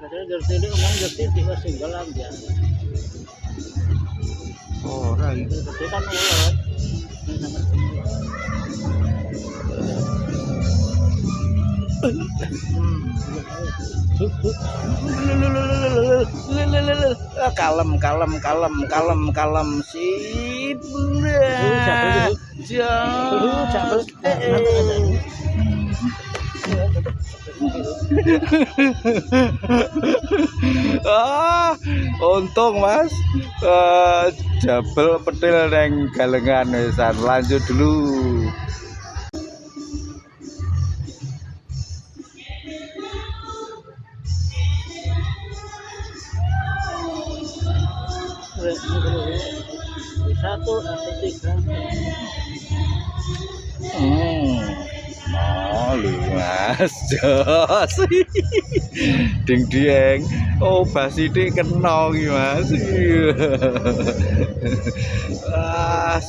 Padahal jersey ini kemarin jersey tiga single aja. Ora iki. Jersey kan ular. Kalem sip. Untung Mas, jabel petil neng galengan wisan. Lanjut dulu. Satu atau tiga. Lu Mas jos. Ding dieng. Oh basidi kena iki Mas.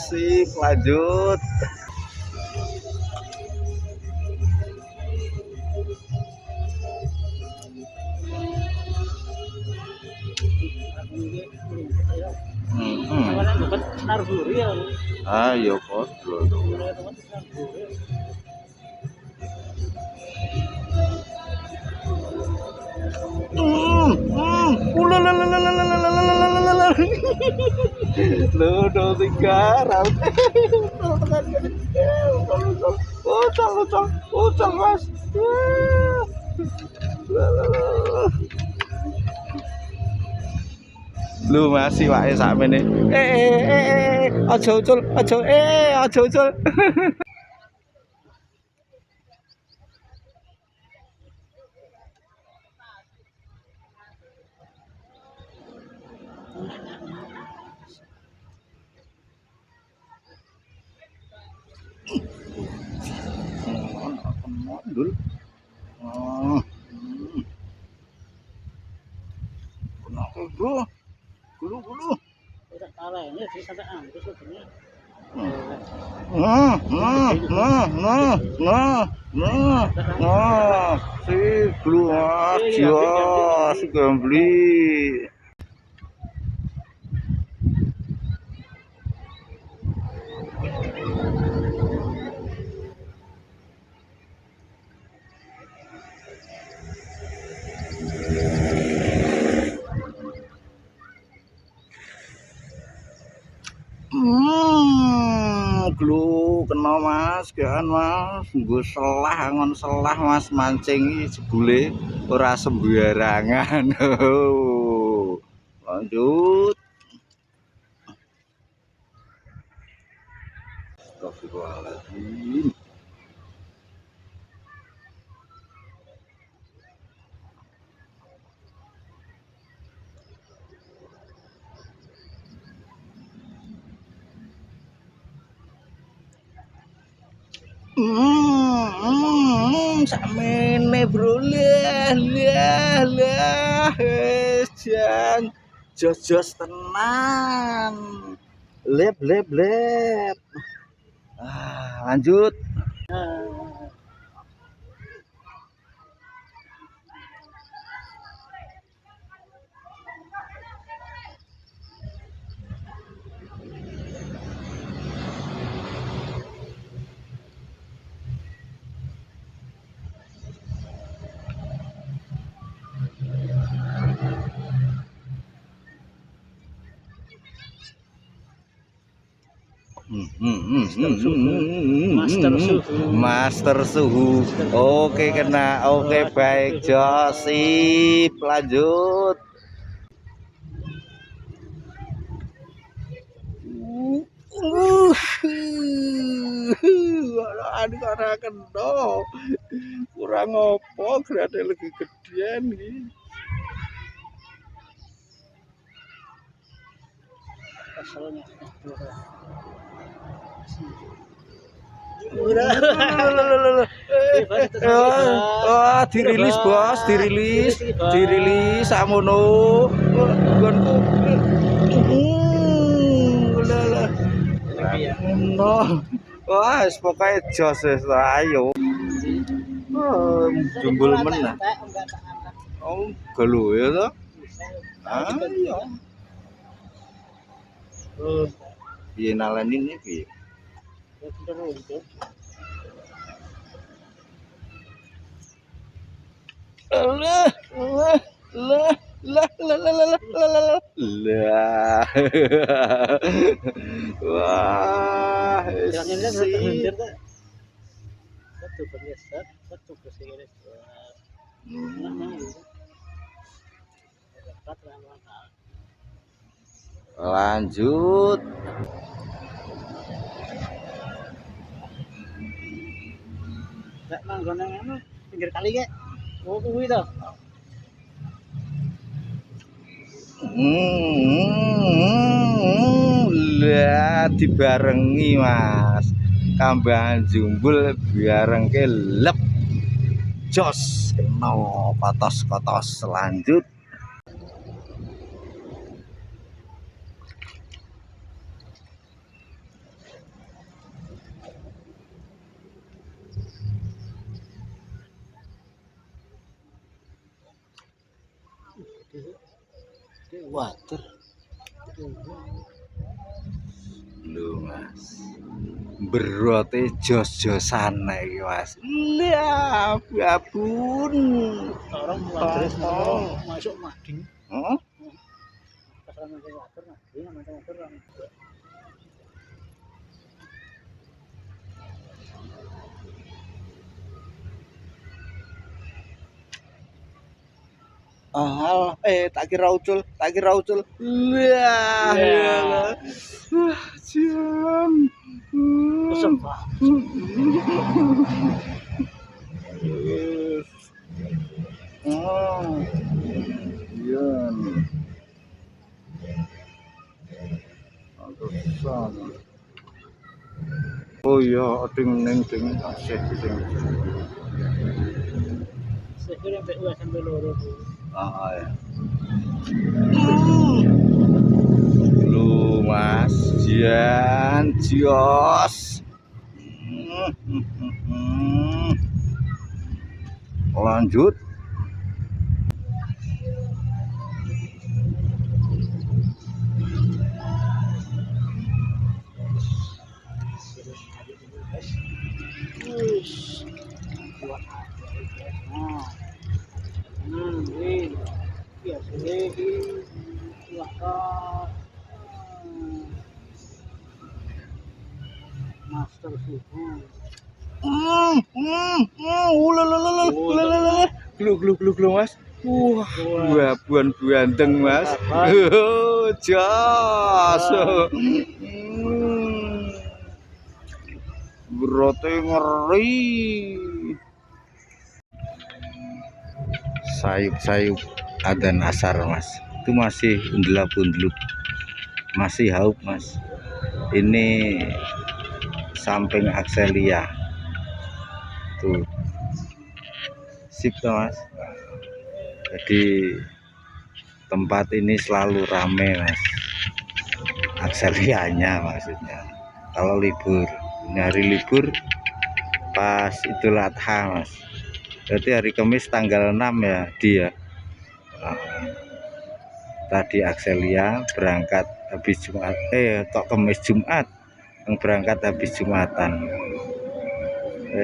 Sip lanjut. Ayo padha to. Lo tiga raut. Ucap Mas. Lu masih wae sakmene. Aja ucul. Mandul. Kenapa bro? Gulu. Udah kalah ini sih sampai ambil sebenarnya. Si keluar jos gambli. Glu kena Mas, kan Mas, nggo selah ngon selah Mas mancing iki jebule ora sembarangan. Lanjut. Astagfirullahaladzim. Sakmene bro lah jan jos tenan lep lanjut. Master suhu. Oke kena. Oke baik Josip lanjut. Ada kena. Kurang opo grade lagi gedean iki. Asalnya. Wah, dirilis bos, dirilis samono. Nggonku. Wah, pokoke jos wis ayo. Jumbul menah. Oh, gelo ya toh? Bisa. Ah, iya. Oh, Piye naleninnya piye? ya sudah runtuh. Allah, Allah, lah, lah, lah, lah, lah, lah, lah, lah, lah. Lah. Wah, Jangan lihat sip. terhentir tak? Satu bergeser, satu bergeser. Nah, itu. Dapat lama. Lanjut. Nek manggon nang anu pinggir kali kek. Oh, kuwi to. Lah dibarengi Mas. Kambangan jumbul bareng ke lep. Jos kena kotos-kotos lanjut. Water. Lho Mas. Berote jos-josan iki Mas. Lah babun. Orang water masuk mading. Heeh. Pasaran ada water mading sama water. Tak kira ucul. Lah, Ya. jam. Pesem, Pak. Oh, iya. Pantesan. Oh iya, ding asih sing. Sekiranya sampai sampai loro. Ah ya. Lu Mas Jian Jios. Lanjut. Wis. Buat nah. Ini. Ya, ini. Wah. Master suhu. Glu Mas. Wah, buan-buandeng Mas. Jos. Berote ngeri. Sayup-sayup adzan asar Mas. Itu masih undelap-undelup. Masih haup Mas. Ini samping Akselia. Tuh. Sip tuh Mas. Jadi tempat ini selalu rame Mas. Akselianya maksudnya. Kalau libur, ini hari libur pas Idul Adha Mas. Berarti hari Kamis tanggal 6 ya dia. Tadi Akselia berangkat habis Jumat. Kok Kamis Jumat? Yang berangkat habis Jumatan.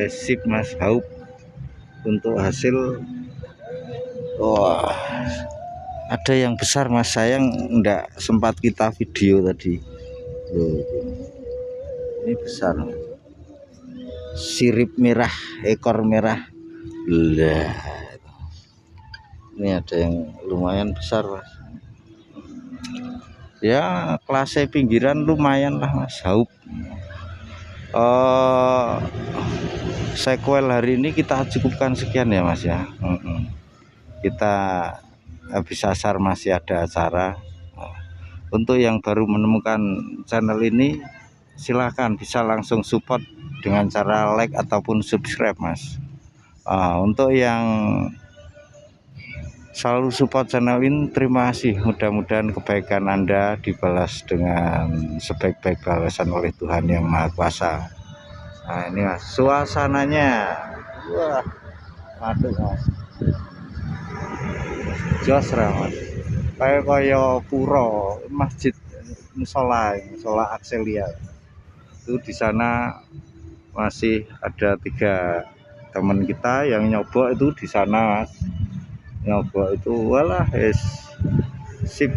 Sip Mas, haup untuk hasil. Wah, ada yang besar Mas, sayang enggak sempat kita video tadi. Ini besar, sirip merah, ekor merah. Lah, ini ada yang lumayan besar Mas. Ya kelasnya pinggiran lumayan lah Mas, haup. Sequel hari ini kita cukupkan sekian ya Mas ya. Kita habis asar masih ada acara. Untuk yang baru menemukan channel ini, silahkan bisa langsung support dengan cara like ataupun subscribe Mas. Untuk yang selalu support channel ini, terima kasih. Mudah-mudahan kebaikan Anda dibalas dengan sebaik-baik balasan oleh Tuhan Yang Maha Kuasa. Nah ini Mas, suasananya. Wah, aduh Mas. jos Mas. Kayak kaya pura, masjid musola Akselia. Itu di sana masih ada 3 teman kita yang nyoba itu di sana, Mas. Nyoba itu walah sip.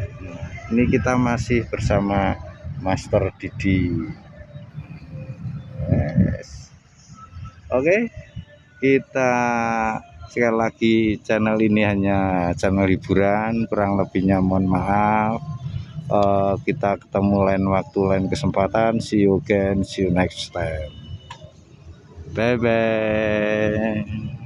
Ini kita masih bersama Master Didi. Yes. Oke, kita sekali lagi channel ini hanya channel hiburan, kurang lebihnya mohon maaf. Kita ketemu lain waktu, lain kesempatan. See you again, see you next time. Bye bye.